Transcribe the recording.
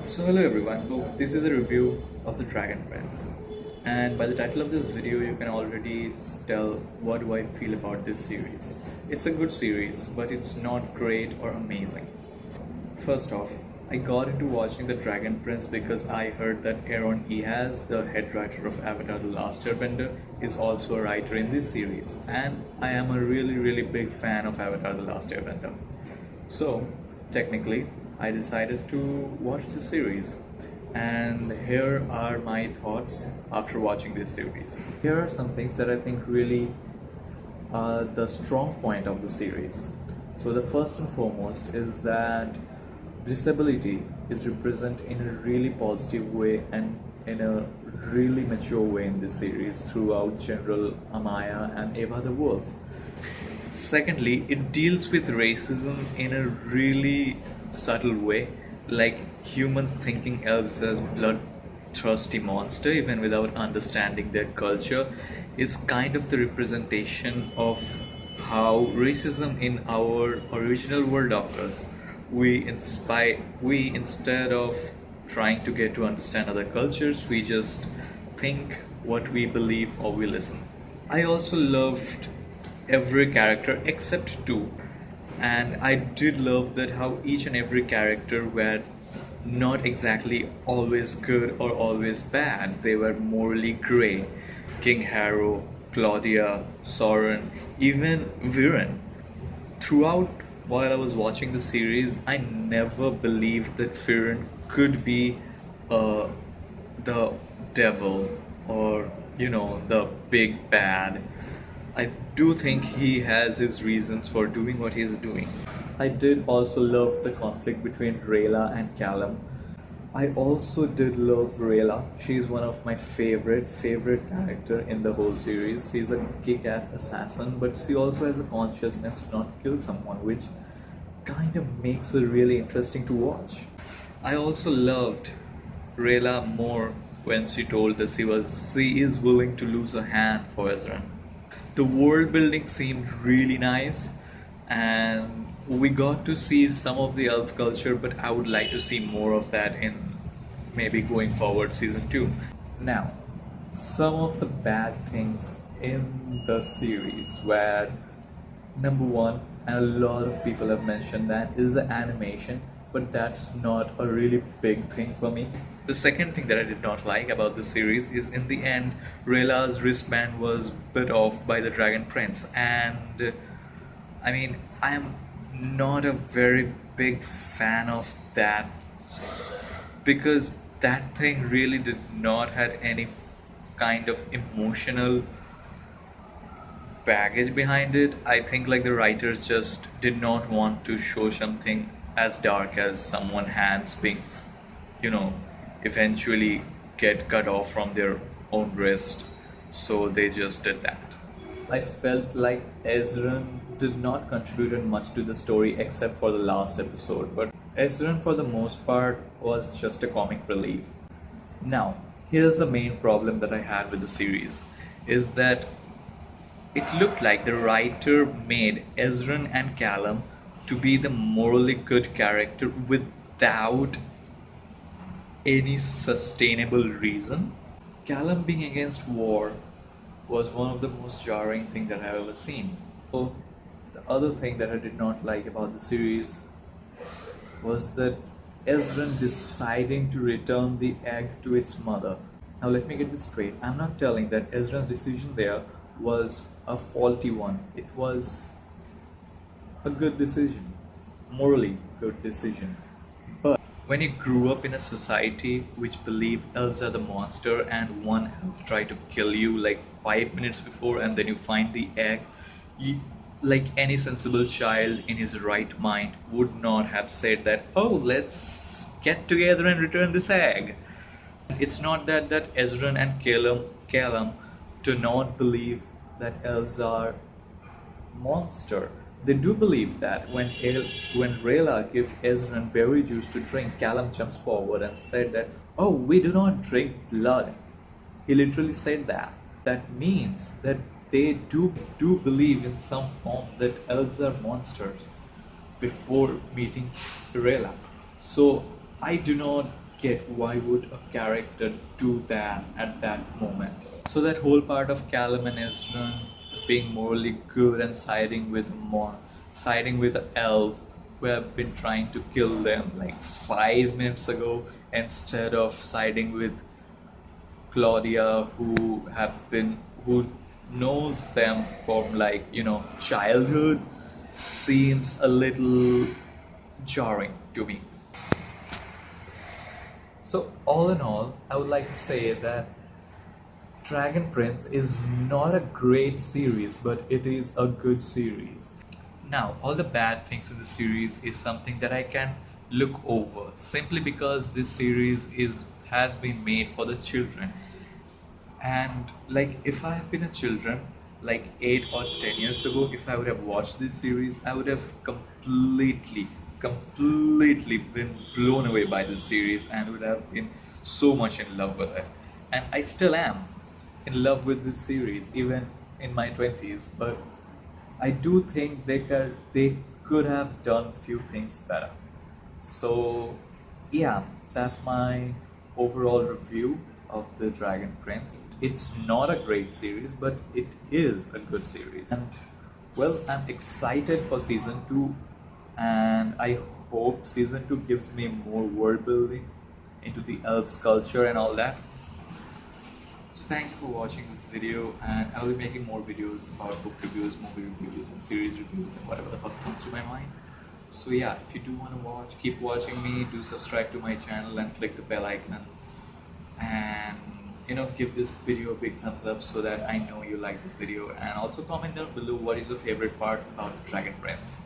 So hello everyone, so this is a review of the Dragon Prince, and by the title of this video you can already tell what do I feel about this series. It's a good series, but it's not great or amazing. First off, I got into watching the Dragon Prince because I heard that Aaron Ehasz, the head writer of Avatar The Last Airbender, is also a writer in this series, and I am a really big fan of Avatar The Last Airbender. So, technically, I decided to watch the series, and here are my thoughts after watching this series. Here are some things that I think really are the strong point of the series. So, the first and foremost is that disability is represented in a really positive way and in a really mature way in this series throughout General Amaya and Eva the Wolf. Secondly, it deals with racism in a really subtle way, like humans thinking elves as bloodthirsty monster even without understanding their culture is kind of the representation of how racism in our original world occurs. We instead of trying to get to understand other cultures, we just think what we believe or we listen. I also loved every character except two, and I did love that how each and every character were not exactly always good or always bad. They were morally grey. King Harrow, Claudia, Soren, even Viren. Throughout while I was watching the series, I never believed that Viren could be uh, the devil or the big bad. I do think he has his reasons for doing what he's doing. I did also love the conflict between Rayla and Callum. I also did love Rayla. She's one of my favorite character in the whole series. She's a kick-ass assassin, but she also has a consciousness to not kill someone, which kind of makes her really interesting to watch. I also loved Rayla more when she told us she is willing to lose a hand for Ezra. The world building seemed really nice, and we got to see some of the elf culture, but I would like to see more of that in maybe going forward season 2. Now, some of the bad things in the series were number one, and a lot of people have mentioned that, is the animation, but that's not a really big thing for me. The second thing that I did not like about the series is in the end, Rayla's wristband was bit off by the Dragon Prince, and I mean, I am not a very big fan of that because that thing really did not had any kind of emotional baggage behind it. I think like the writers just did not want to show something as dark as someone hands being, you know, eventually get cut off from their own wrist. So they just did that. I felt like Ezran did not contribute much to the story except for the last episode, but Ezran for the most part was just a comic relief. Now, here's the main problem that I had with the series, is that it looked like the writer made Ezran and Callum to be the morally good character without any sustainable reason. Callum being against war was one of the most jarring things that I've ever seen. So the other thing that I did not like about the series was that Ezran deciding to return the egg to its mother. Now let me get this straight. I'm not telling that Ezran's decision there was a faulty one. It was a good decision, morally good decision. But when you grew up in a society which believed elves are the monster and one elf tried to kill you like 5 minutes before and then you find the egg, like any sensible child in his right mind would not have said that, oh, let's get together and return this egg. It's not that Ezran and Callum do not believe that elves are monster. They do believe that when Rayla gives Ezran berry juice to drink, Callum jumps forward and said that, oh, we do not drink blood. He literally said that. That means that they do believe in some form that elves are monsters before meeting Rayla. So I do not get why would a character do that at that moment. So that whole part of Callum and Ezra being morally good and siding with the elf who have been trying to kill them like 5 minutes ago, instead of siding with Claudia, who knows them from, like, childhood, seems a little jarring to me. So all in all, I would like to say that Dragon Prince is not a great series, but it is a good series. Now, all the bad things in the series is something that I can look over simply because this series has been made for the children. And like, if I have been a children like 8 or 10 years ago, if I would have watched this series, I would have completely been blown away by this series and would have been so much in love with it. And I still am in love with this series even in my 20s, but I do think they could have done few things better. So yeah, that's my overall review of the Dragon Prince. It's not a great series, but it is a good series. And well, I'm excited for season 2, and I hope season 2 gives me more world building into the elves culture and all that. So thank you for watching this video, and I'll be making more videos about book reviews, movie reviews, and series reviews, and whatever the fuck comes to my mind. So yeah, if you do want to watch, keep watching me, do subscribe to my channel and click the bell icon. And give this video a big thumbs up so that I know you like this video, and also comment down below what is your favorite part about the Dragon Prince.